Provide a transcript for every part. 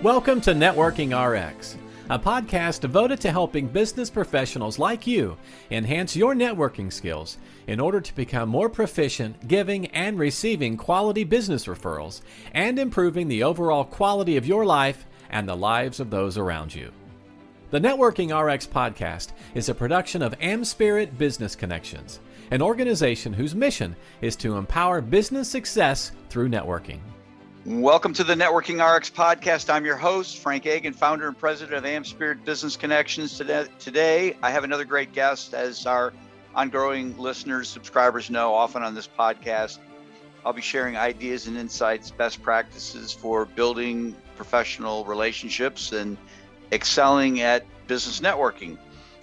Welcome to Networking RX, a podcast devoted to helping business professionals like you enhance your networking skills in order to become more proficient giving and receiving quality business referrals and improving the overall quality of your life and the lives of those around you. The Networking RX podcast is a production of AmSpirit Business Connections, an organization whose mission is to empower business success through networking. Welcome to the Networking RX podcast. I'm your host, Frank Agan, founder and president of AmSpirit Business Connections. Today, I have another great guest. As our ongoing listeners, subscribers know, often on this podcast, I'll be sharing ideas and insights, best practices for building professional relationships and excelling at business networking.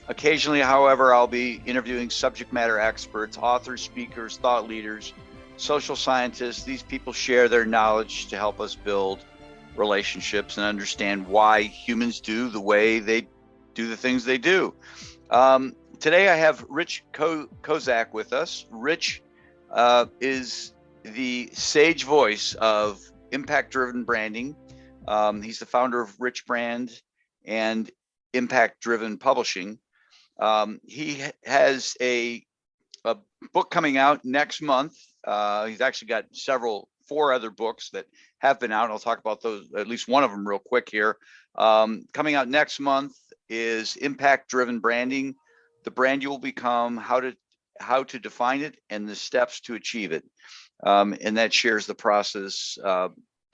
Occasionally, however, I'll be interviewing subject matter experts, authors, speakers, thought leaders, social scientists. These people share their knowledge to help us build relationships and understand why humans do the way they do the things they do. Today I have Rich Kozak with us. Rich is the sage voice of impact-driven branding. He's the founder of Rich Brand and impact-driven publishing. He has a book coming out next month. He's actually got four other books that have been out. I'll talk about those, at least one of them real quick here. Coming out next month is Impact-Driven Branding, the brand you will become, how to define it, and the steps to achieve it. And that shares the process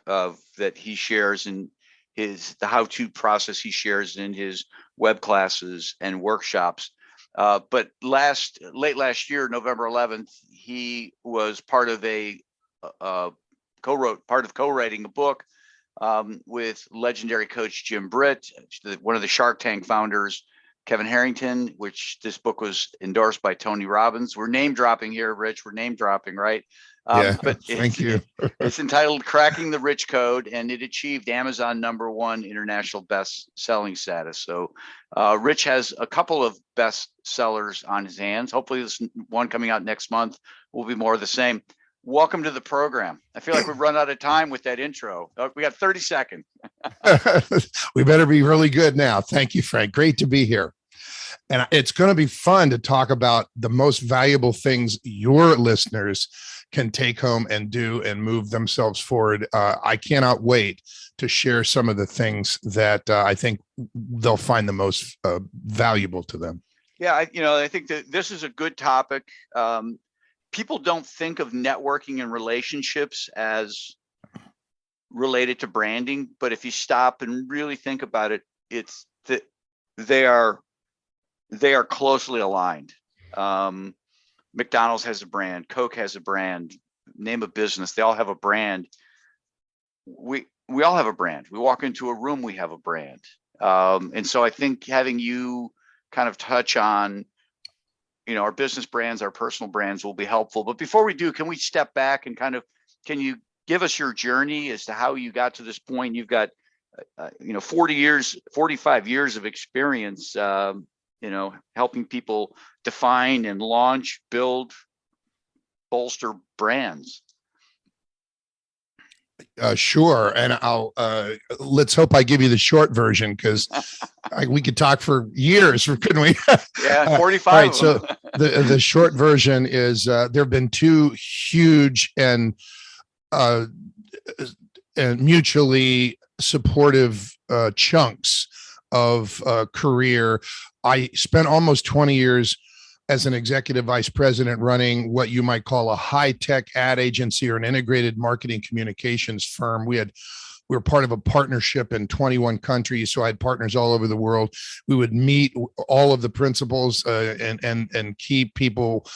that he shares in the how-to process he shares in his web classes and workshops. But late last year, November 11th, he was part of co-writing a book with legendary coach Jim Britt, one of the Shark Tank founders, Kevin Harrington, which this book was endorsed by Tony Robbins. We're name dropping here, Rich. We're name dropping, right? But thank you. It's entitled Cracking the Rich Code, and it achieved Amazon #1 international best-selling status. So Rich has a couple of best sellers on his hands. Hopefully this one coming out next month will be more of the same. Welcome to the program. I feel like we've run out of time with that intro. We got 30 seconds. We better be really good now. Thank you, Frank. Great to be here. And it's going to be fun to talk about the most valuable things your listeners can take home and do and move themselves forward. I cannot wait to share some of the things that I think they'll find the most valuable to them. Yeah, I think that this is a good topic. People don't think of networking and relationships as related to branding, but if you stop and really think about it, it's that they are closely aligned. McDonald's has a brand, Coke has a brand, name a business, they all have a brand. We all have a brand. We walk into a room, we have a brand. And so I think having you kind of touch on, our business brands, our personal brands will be helpful. But before we do, can we step back and can you give us your journey as to how you got to this point? You've got, 45 years of experience, helping people define and launch, build, bolster brands. Sure. And let's hope I give you the short version, because we could talk for years, couldn't we? Yeah, 45. Right. So the short version is there have been two huge and mutually supportive chunks of career. I spent almost 20 years as an executive vice president running what you might call a high-tech ad agency or an integrated marketing communications firm. We were part of a partnership in 21 countries, so I had partners all over the world. We would meet all of the principals and key people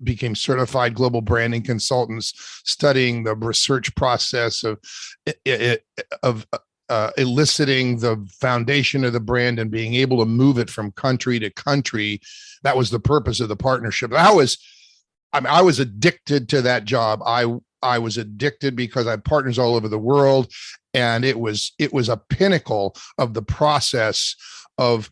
became certified global branding consultants, studying the research process of eliciting the foundation of the brand and being able to move it from country to country. That was the purpose of the partnership. I was addicted to that job. I was addicted because I had partners all over the world, and it was a pinnacle of the process of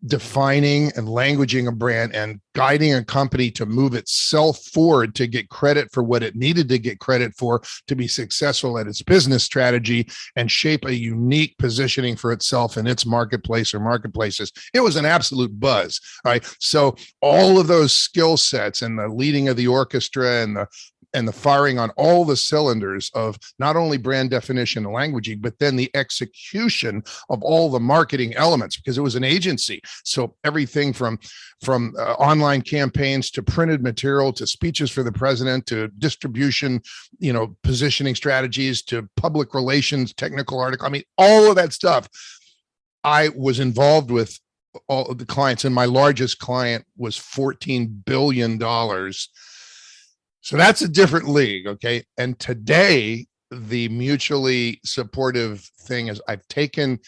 defining and languaging a brand and guiding a company to move itself forward to get credit for what it needed to get credit for to be successful at its business strategy and shape a unique positioning for itself in its marketplace or marketplaces. It was an absolute buzz. All right. So all of those skill sets and the leading of the orchestra and the firing on all the cylinders of not only brand definition and languaging, but then the execution of all the marketing elements, because it was an agency. So everything from online campaigns to printed material to speeches for the president to distribution, positioning strategies to public relations, technical article. I mean, all of that stuff I was involved with all of the clients, and my largest client was $14 billion. So that's a different league, okay? And today, the mutually supportive thing is I've taken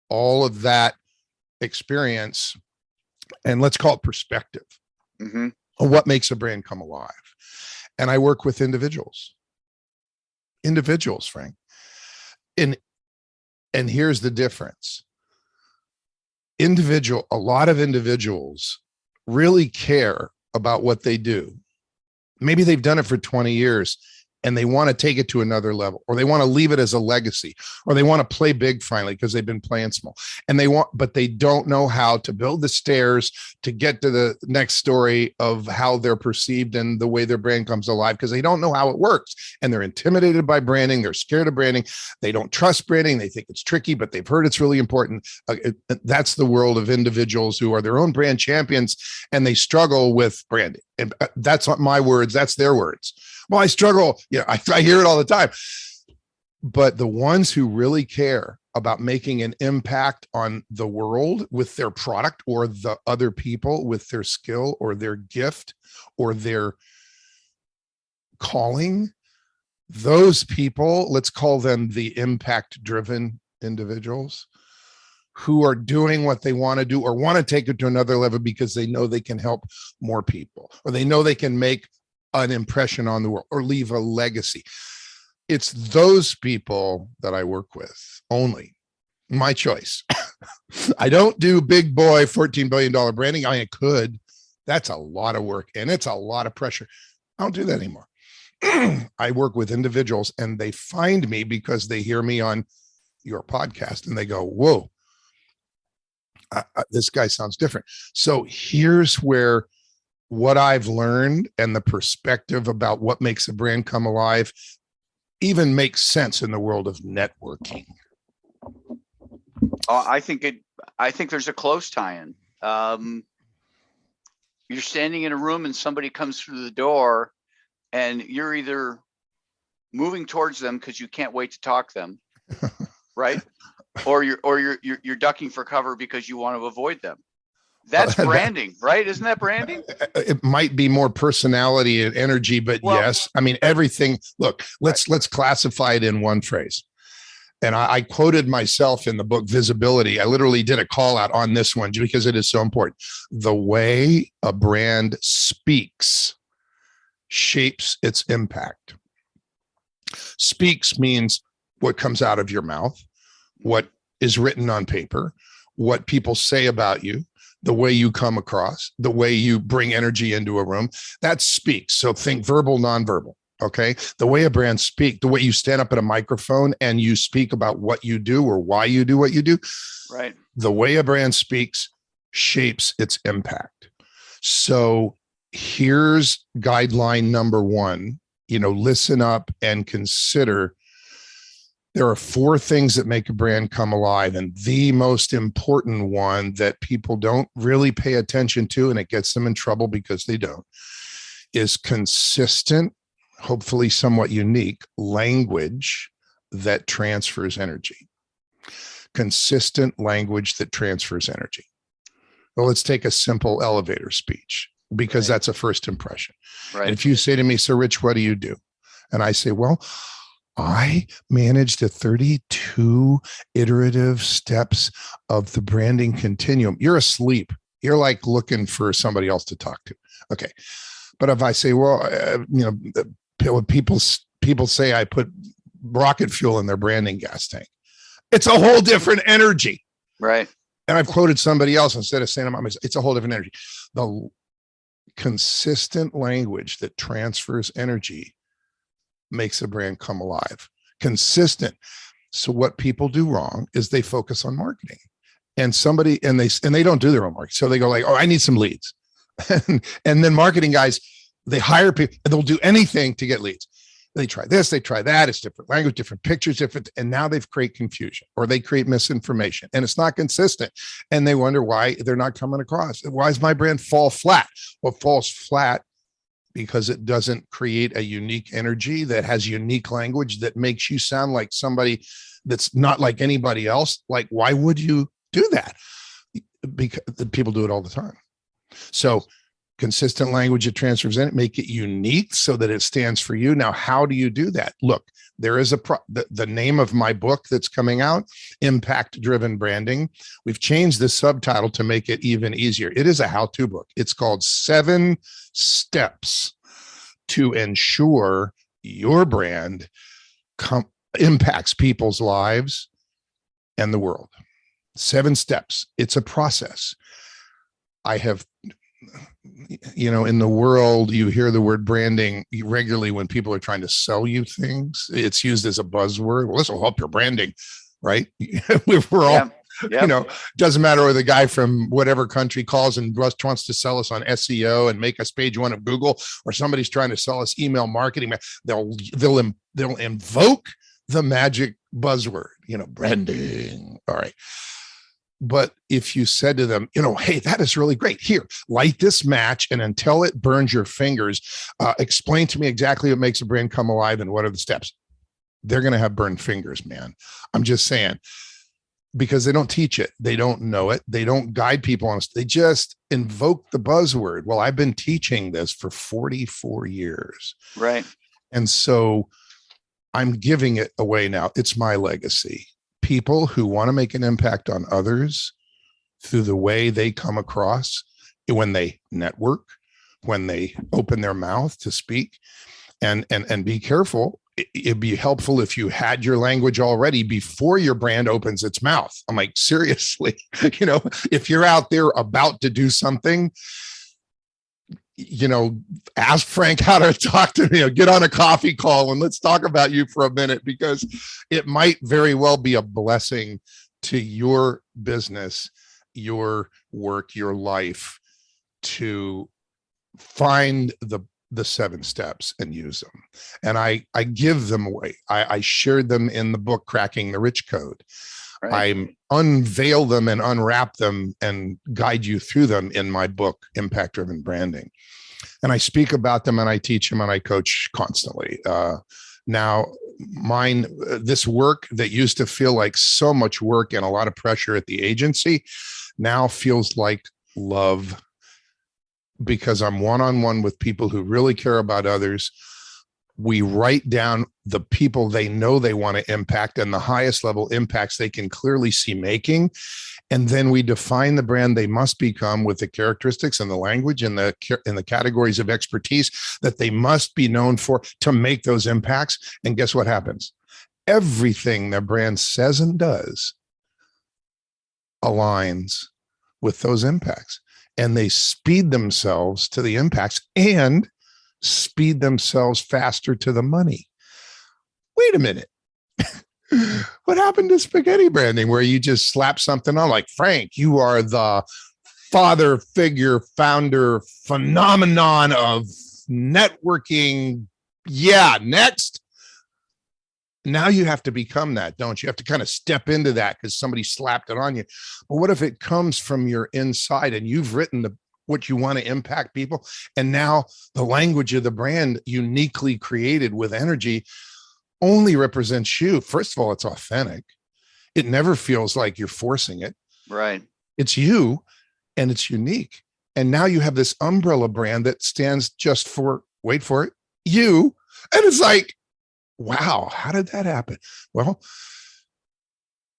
all of that experience and let's call it perspective on what makes a brand come alive. And I work with individuals, Frank. And here's the difference. A lot of individuals really care about what they do. Maybe they've done it for 20 years and they want to take it to another level, or they want to leave it as a legacy, or they want to play big finally because they've been playing small but they don't know how to build the stairs to get to the next story of how they're perceived and the way their brand comes alive, because they don't know how it works. And they're intimidated by branding. They're scared of branding. They don't trust branding. They think it's tricky, but they've heard it's really important. That's the world of individuals who are their own brand champions and they struggle with branding. And that's not my words. That's their words. Well, I struggle. I hear it all the time. But the ones who really care about making an impact on the world with their product or the other people with their skill or their gift or their calling, those people, let's call them the impact-driven individuals who are doing what they want to do or want to take it to another level because they know they can help more people, or they know they can make an impression on the world or leave a legacy. It's those people that I work with only. My choice. I don't do big boy $14 billion branding. I could. That's a lot of work and it's a lot of pressure. I don't do that anymore. I work with individuals and they find me because they hear me on your podcast and they go, whoa, this guy sounds different. So here's where what I've learned and the perspective about what makes a brand come alive even makes sense in the world of networking. I think there's a close tie-in. You're standing in a room and somebody comes through the door and you're either moving towards them because you can't wait to talk them, right? Or you're ducking for cover because you want to avoid them. That's branding, right? Isn't that branding? It might be more personality and energy, but yes. I mean, everything. Look, let's classify it in one phrase. And I quoted myself in the book Visibility. I literally did a call out on this one because it is so important. The way a brand speaks shapes its impact. Speaks means what comes out of your mouth, what is written on paper, what people say about you, the way you come across, the way you bring energy into a room. That speaks. So think verbal, nonverbal. Okay. The way a brand speaks, the way you stand up at a microphone and you speak about what you do or why you do what you do. Right. The way a brand speaks shapes its impact. So here's guideline number one, listen up and consider. There are 4 things that make a brand come alive. And the most important one that people don't really pay attention to, and it gets them in trouble because they don't, is consistent, hopefully somewhat unique language that transfers energy. Consistent language that transfers energy. Well, let's take a simple elevator speech because that's a first impression. Right. And if you say to me, "So Rich, what do you do?" And I say, "Well, I managed the 32 iterative steps of the branding continuum." You're asleep. You're like looking for somebody else to talk to. Okay. But if I say, well, people say I put rocket fuel in their branding gas tank, it's a whole different energy. Right. And I've quoted somebody else instead of saying it's a whole different energy. The consistent language that transfers energy makes a brand come alive. Consistent. So what people do wrong is they focus on marketing, and they don't do their own marketing. So they go like, oh, I need some leads. and then marketing guys, they hire people and they'll do anything to get leads. They try this, they try that. It's different language, different pictures, different. And now they've created confusion, or they create misinformation, and it's not consistent. And they wonder why they're not coming across. Why does my brand fall flat? Well, it falls flat because it doesn't create a unique energy that has unique language that makes you sound like somebody that's not like anybody else. Like, why would you do that? Because people do it all the time. So consistent language that transfers in it, make it unique so that it stands for you. Now, how do you do that? Look, there is the name of my book that's coming out, Impact Driven Branding. We've changed the subtitle to make it even easier. It is a how-to book. It's called 7 Steps to Ensure Your Brand Impacts People's Lives and the World. 7 steps. It's a process. I have, in the world, you hear the word branding regularly when people are trying to sell you things. It's used as a buzzword. Well, this will help your branding, right? We're all, doesn't matter whether the guy from whatever country calls and wants to sell us on SEO and make us page 1 of Google, or somebody's trying to sell us email marketing. They'll invoke the magic buzzword, branding. All right. But if you said to them, hey, that is really great. Here, light this match, and until it burns your fingers, explain to me exactly what makes a brand come alive and what are the steps. They're going to have burned fingers, man. I'm just saying, because they don't teach it. They don't know it. They don't guide people on it. They just invoke the buzzword. Well, I've been teaching this for 44 years. Right. And so I'm giving it away now. It's my legacy. People who want to make an impact on others through the way they come across when they network, when they open their mouth to speak, and be careful. It'd be helpful if you had your language already before your brand opens its mouth. I'm like, seriously, if you're out there about to do something, ask Frank how to talk to me, get on a coffee call and let's talk about you for a minute, because it might very well be a blessing to your business, your work, your life, to find the 7 steps and use them. And I give them away. I shared them in the book, Cracking the Rich Code. Right. I unveil them and unwrap them and guide you through them in my book, Impact Driven Branding. And I speak about them and I teach them and I coach constantly. Now, this work that used to feel like so much work and a lot of pressure at the agency now feels like love, because I'm one-on-one with people who really care about others. We write down the people they know they want to impact and the highest level impacts they can clearly see making. And then we define the brand they must become with the characteristics and the language and the categories of expertise that they must be known for to make those impacts. And guess what happens? Everything their brand says and does aligns with those impacts. And they speed themselves to the impacts and speed themselves faster to the money. Wait a minute. What happened to spaghetti branding, where you just slap something on like, Frank, you are the father figure, founder, phenomenon of networking. Yeah, next. Now you have to become that, don't you? You have to kind of step into that because somebody slapped it on you. But what if it comes from your inside and you've written what you want to impact people, and now the language of the brand, uniquely created with energy, only represents you? First of all, it's authentic. It never feels like you're forcing it. Right. It's you, and it's unique. And now you have this umbrella brand that stands just for, wait for it, you. And it's like, wow, how did that happen? Well,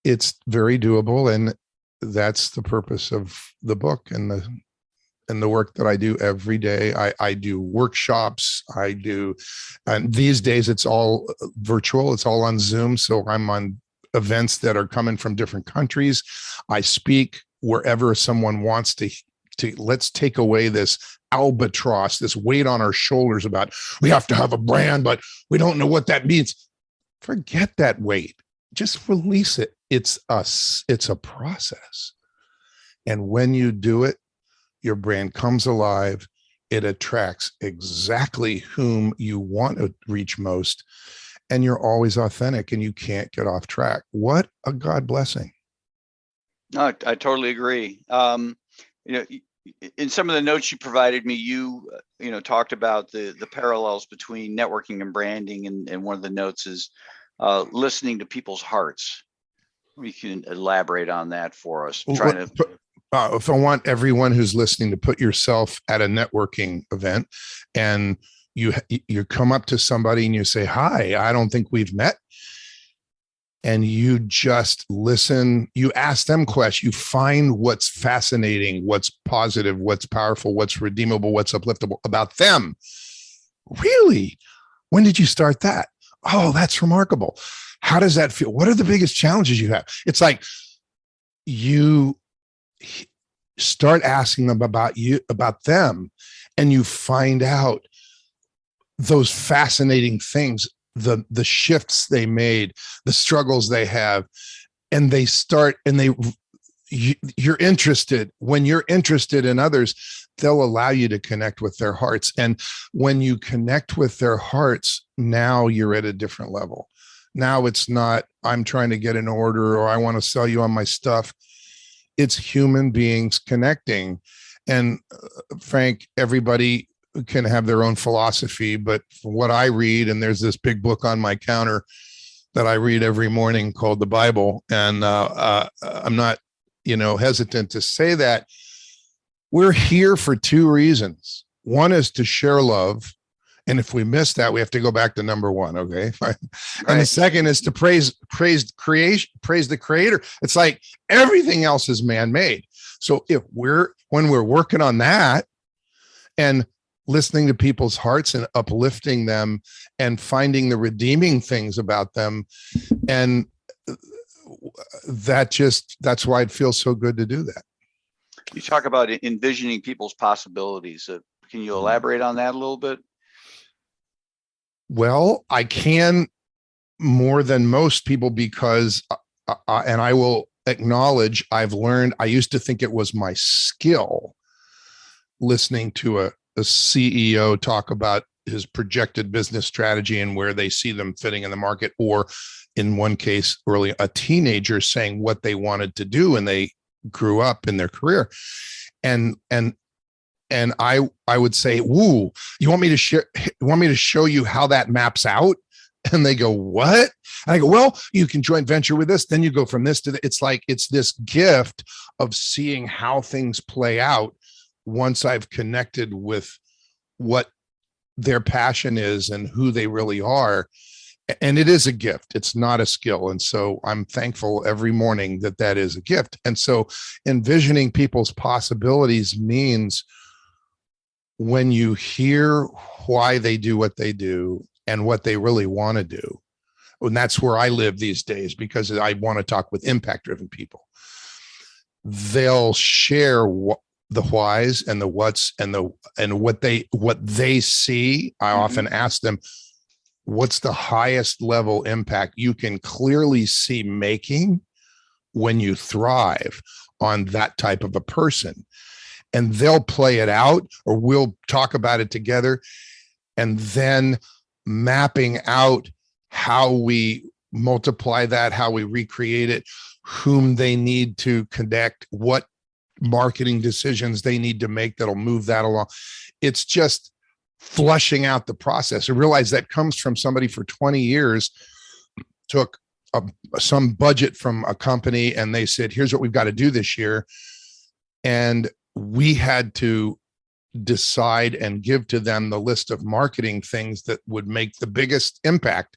it's very doable. And that's the purpose of the book and the work that I do every day. I do workshops. And these days it's all virtual. It's all on Zoom. So I'm on events that are coming from different countries. I speak wherever someone wants to let's take away this albatross, this weight on our shoulders about we have to have a brand, but we don't know what that means. Forget that weight. Just release it. It's a process. And when you do it, your brand comes alive. It attracts exactly whom you want to reach most. And you're always authentic and you can't get off track. What a God blessing. No, I totally agree. In some of the notes you provided me, you talked about the parallels between networking and branding. And one of the notes is listening to people's hearts. We can elaborate on that for us. If I want everyone who's listening to put yourself at a networking event and you come up to somebody and you say, "Hi, I don't think we've met." And you just listen, you ask them questions, you find what's fascinating, what's positive, what's powerful, what's redeemable, what's upliftable about them. Really? When did you start that? Oh, that's remarkable. How does that feel? What are the biggest challenges you have? It's like you start asking them about them, and you find out those fascinating things, the shifts they made, the struggles they have, and you're interested. When you're interested in others, they'll allow you to connect with their hearts. And when you connect with their hearts, now you're at a different level. Now it's not, I'm trying to get an order or I want to sell you on my stuff. It's human beings connecting. And Frank, everybody can have their own philosophy, but from what I read, and there's this big book on my counter that I read every morning called the Bible. And I'm not, hesitant to say that we're here for two reasons. One is to share love. And if we miss that, we have to go back to number one. Okay. Right. And the second is to praise creation, praise the creator. It's like everything else is man-made. So when we're working on that and listening to people's hearts and uplifting them and finding the redeeming things about them, and that's why it feels so good to do that. You talk about envisioning people's possibilities. Can you elaborate on that a little bit? Well, I can more than most people because, and I will acknowledge, I've learned, I used to think it was my skill listening to a CEO talk about his projected business strategy and where they see them fitting in the market, or in one case, early, a teenager saying what they wanted to do and they grew up in their career. And I would say, "Woo, you want me to show you how that maps out?" And they go, "What?" And I go, "Well, you can joint venture with this. Then you go from this to the," it's like, it's this gift of seeing how things play out once I've connected with what their passion is and who they really are. And it is a gift. It's not a skill. And so I'm thankful every morning that is a gift. And so envisioning people's possibilities means when you hear why they do what they do and what they really want to do, and that's where I live these days because I want to talk with impact-driven people, they'll share the whys and the whats and what they see. I often ask them, what's the highest level impact you can clearly see making when you thrive on that type of a person? And they'll play it out, or we'll talk about it together, and then mapping out how we multiply that, how we recreate it, whom they need to connect, what marketing decisions they need to make that'll move that along. It's just flushing out the process. I realize that comes from somebody for 20 years, took some budget from a company and they said, "Here's what we've got to do this year." And we had to decide and give to them the list of marketing things that would make the biggest impact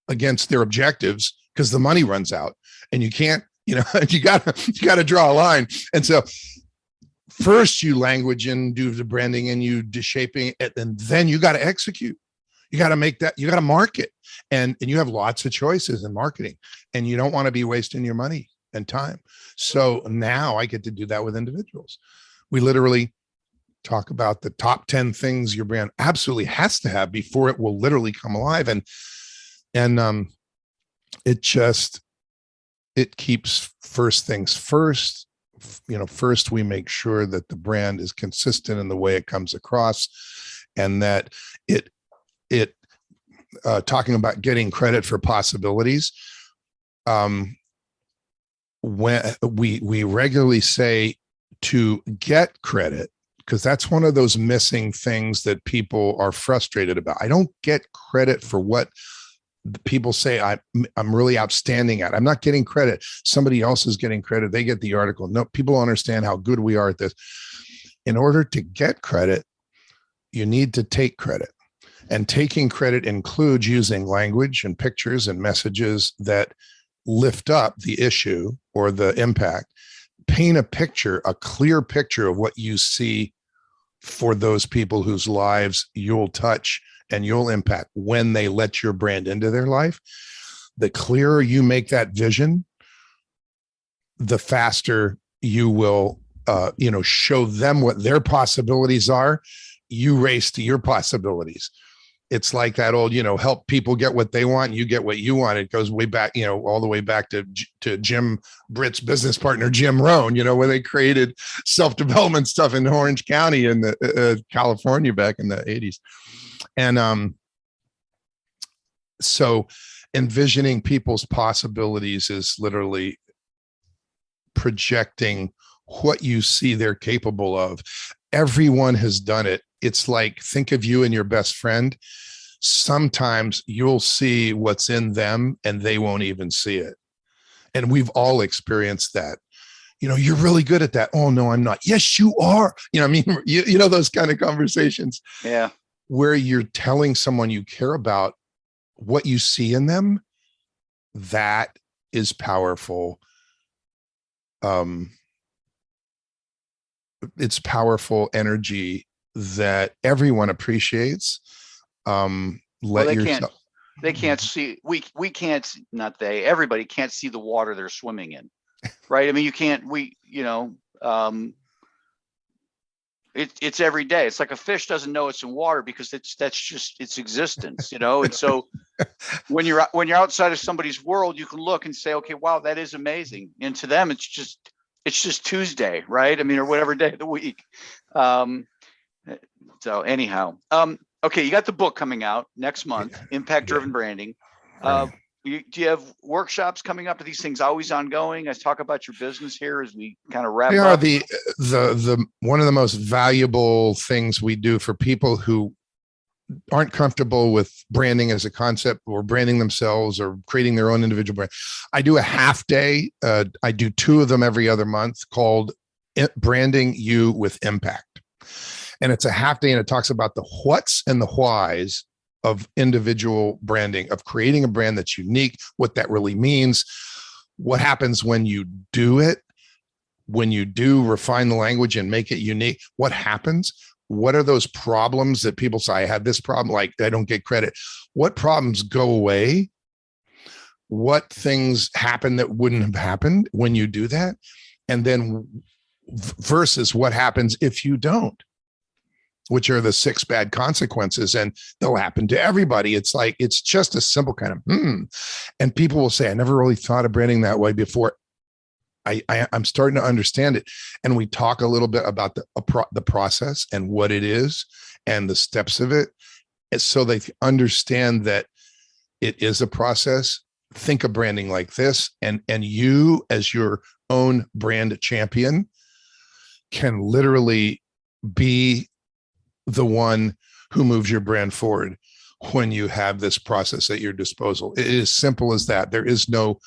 against their objectives, because the money runs out and you can't, you got to draw a line. And so first you language and do the branding and you do shaping it, and then you got to execute. You got to make that, you got to market, and you have lots of choices in marketing, and you don't want to be wasting your money and time. So now I get to do that with individuals. We literally talk about the top 10 things your brand absolutely has to have before it will literally come alive. And it keeps first things first. First we make sure that the brand is consistent in the way it comes across, and that it talking about getting credit for possibilities. When we regularly say to get credit, because that's one of those missing things that people are frustrated about. I don't get credit for what people say I'm really outstanding at. I'm not getting credit. Somebody else is getting credit. They get the article. No, people don't understand how good we are at this. In order to get credit, you need to take credit. And taking credit includes using language and pictures and messages that lift up the issue or the impact. Paint a picture, a clear picture of what you see for those people whose lives you'll touch and you'll impact when they let your brand into their life. The clearer you make that vision, the faster you will, show them what their possibilities are. You race to your possibilities. It's like that old, help people get what they want, and you get what you want. It goes way back, all the way back to Jim Britt's business partner, Jim Rohn, where they created self-development stuff in Orange County in the California back in the 80s. And so envisioning people's possibilities is literally projecting what you see they're capable of. Everyone has done it. It's like, think of you and your best friend. Sometimes you'll see what's in them and they won't even see it. And we've all experienced that. You're really good at that. Oh, no, I'm not. Yes, you are. Those kind of conversations. Yeah. Where you're telling someone you care about what you see in them. That is powerful. It's powerful energy that everyone appreciates. They can't see, everybody can't see the water they're swimming in, right? I mean, it's every day. It's like a fish doesn't know it's in water because that's just its existence, And so when you're outside of somebody's world, you can look and say, okay, wow, that is amazing. And to them, it's just Tuesday, right? I mean, or whatever day of the week. So anyhow, okay, you got the book coming out next month, Impact Driven Branding. Do you have workshops coming up? Are these things always ongoing? I talk about your business here as we kind of wrap up. They are the one of the most valuable things we do for people who aren't comfortable with branding as a concept, or branding themselves, or creating their own individual brand. I do a half day. I do 2 of them every other month, called Branding You with Impact. And it's a half day, and it talks about the whats and the whys of individual branding, of creating a brand that's unique, what that really means, what happens when you do it, when you do refine the language and make it unique, what happens? What are those problems that people say, I had this problem, like I don't get credit? What problems go away? What things happen that wouldn't have happened when you do that? And then versus what happens if you don't, which are the 6 bad consequences, and they'll happen to everybody. It's like, it's just a simple kind of, and people will say, I never really thought of branding that way before. I'm starting to understand it. And we talk a little bit about the process and what it is and the steps of it, so they understand that it is a process. Think of branding like this, and you as your own brand champion can literally be the one who moves your brand forward when you have this process at your disposal. It is simple as that. There is no,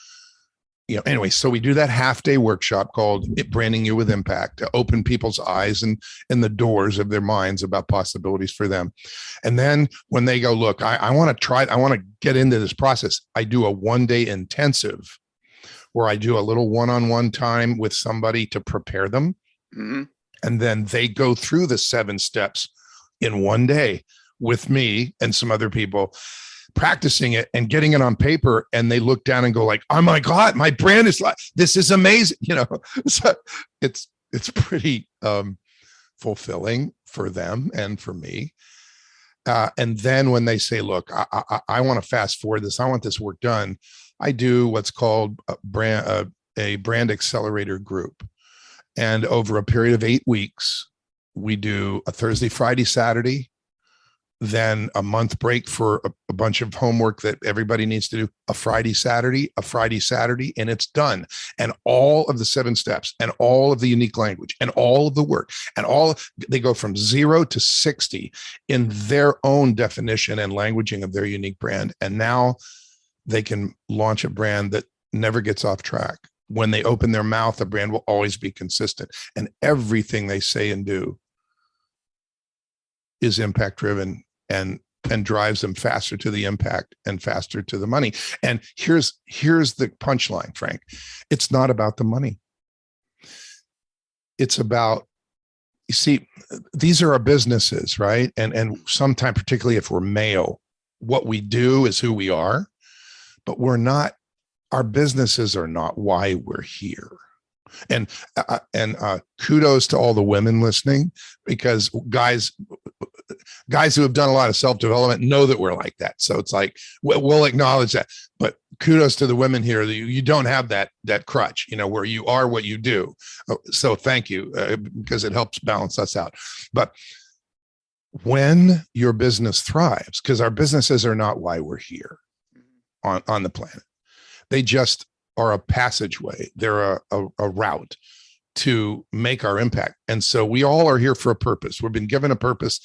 anyway, so we do that half day workshop called Branding You with Impact, to open people's eyes and the doors of their minds about possibilities for them. And then when they go, look, I want to get into this process, I do a 1-day intensive where I do a little one-on-one time with somebody to prepare them. Mm-hmm. And then they go through the 7 steps in 1 day with me and some other people, practicing it and getting it on paper, and they look down and go like, oh my God, my brand is like, this is amazing. So it's pretty fulfilling for them and for me. And then when they say, look, I want to fast forward this, I want this work done, I do what's called a brand accelerator group. And over a period of 8 weeks, we do a Thursday, Friday, Saturday, then a month break for a bunch of homework that everybody needs to do, a Friday, Saturday, and it's done. And all of the 7 steps and all of the unique language and all of the work and they go from 0 to 60 in their own definition and languaging of their unique brand. And now they can launch a brand that never gets off track. When they open their mouth, the brand will always be consistent. And everything they say and do is impact driven and drives them faster to the impact and faster to the money. And here's the punchline, Frank. It's not about the money. It's about, you see, these are our businesses, right? And sometimes, particularly if we're male, what we do is who we are, but our businesses are not why we're here. And kudos to all the women listening, because guys who have done a lot of self-development know that we're like that. So it's like, we'll acknowledge that, but kudos to the women here. You don't have that crutch, where you are what you do. So thank you, because it helps balance us out. But when your business thrives, because our businesses are not why we're here on the planet, they just are a passageway. They're a route to make our impact. And so we all are here for a purpose. We've been given a purpose,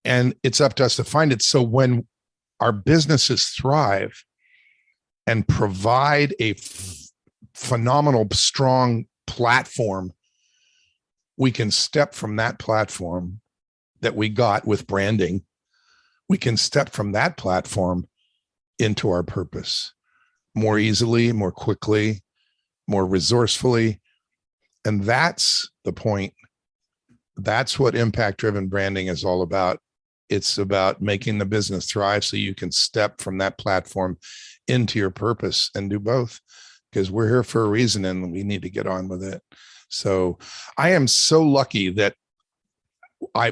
and it's up to us to find it. So when our businesses thrive and provide a phenomenal, strong platform, we can step from that platform that we got with branding. We can step from that platform into our purpose more easily, more quickly, more resourcefully. And that's the point. That's what impact-driven branding is all about. It's about making the business thrive so you can step from that platform into your purpose and do both, because we're here for a reason and we need to get on with it. So I am so lucky that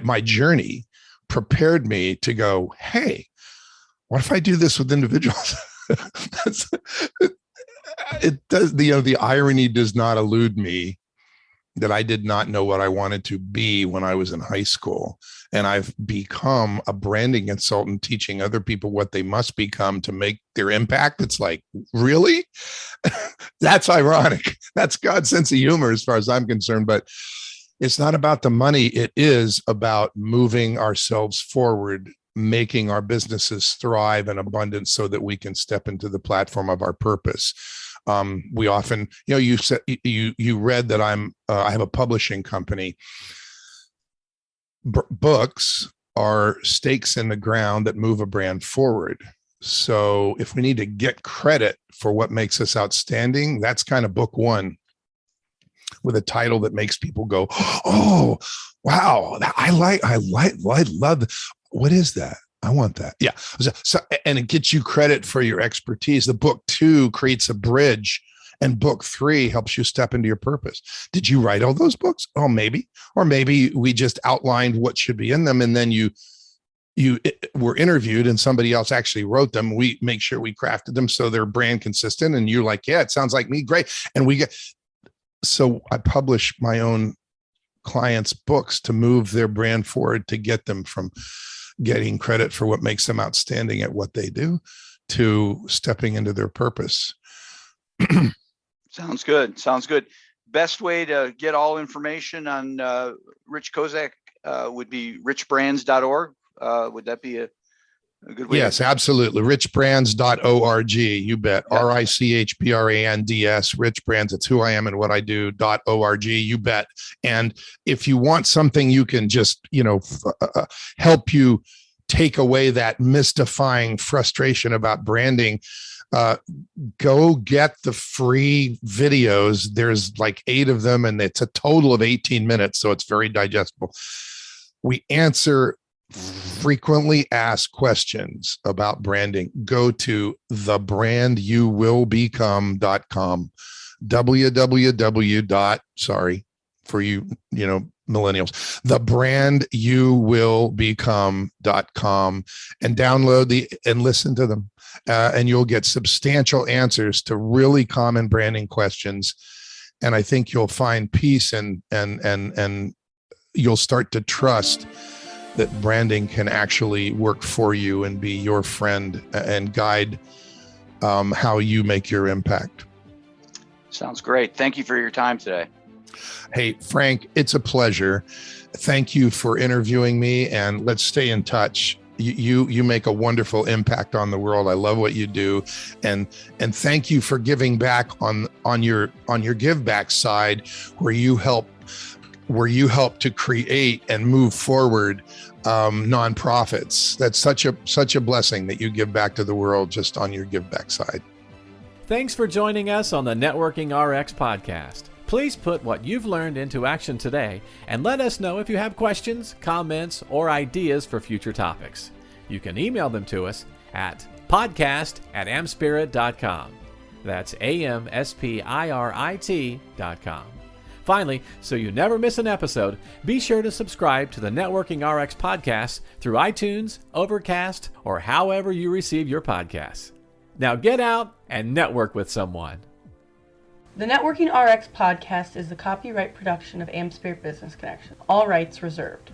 my journey prepared me to go, hey, what if I do this with individuals? It does. The irony does not elude me that I did not know what I wanted to be when I was in high school. And I've become a branding consultant teaching other people what they must become to make their impact. It's like, really? That's ironic. That's God's sense of humor as far as I'm concerned. But it's not about the money. It is about moving ourselves forward, making our businesses thrive in abundance so that we can step into the platform of our purpose. We often, you said, you read that I have a publishing company. Books are stakes in the ground that move a brand forward. So if we need to get credit for what makes us outstanding, that's kind of book one, with a title that makes people go, oh, wow, I love. What is that? I want that. Yeah. So, and it gets you credit for your expertise. The book 2 creates a bridge, and book 3 helps you step into your purpose. Did you write all those books? Oh, maybe. Or maybe we just outlined what should be in them, and then you were interviewed and somebody else actually wrote them. We make sure we crafted them so they're brand consistent. And you're like, yeah, it sounds like me. Great. And so I publish my own clients' books to move their brand forward, to get them from getting credit for what makes them outstanding at what they do to stepping into their purpose. Sounds good. Best way to get all information on Rich Kozak would be richbrands.org. Would that be a good way? Yes, absolutely. Richbrands.org. You bet. Yeah. RICHBRANDS, Rich Brands. It's who I am and what I do. .org. You bet. And if you want something you can just, help you take away that mystifying frustration about branding, go get the free videos. There's like 8 of them, and it's a total of 18 minutes. So it's very digestible. We answer frequently asked questions about branding, go to thebrandyouwillbecome.com. Sorry for millennials, thebrandyouwillbecome.com, and download and listen to them. And you'll get substantial answers to really common branding questions. And I think you'll find peace and you'll start to trust that branding can actually work for you and be your friend and guide how you make your impact. Sounds great. Thank you for your time today. Hey, Frank, it's a pleasure. Thank you for interviewing me, and let's stay in touch. You make a wonderful impact on the world. I love what you do, and thank you for giving back on your give back side, where you help to create and move forward nonprofits. That's such a blessing that you give back to the world just on your give back side. Thanks for joining us on the Networking RX podcast. Please put what you've learned into action today and let us know if you have questions, comments, or ideas for future topics. You can email them to us at podcast@amspirit.com. That's AmSpirit.com. Finally, so you never miss an episode, be sure to subscribe to the Networking RX podcast through iTunes, Overcast, or however you receive your podcasts. Now get out and network with someone. The Networking RX podcast is the copyright production of AmSpirit Business Connection. All rights reserved.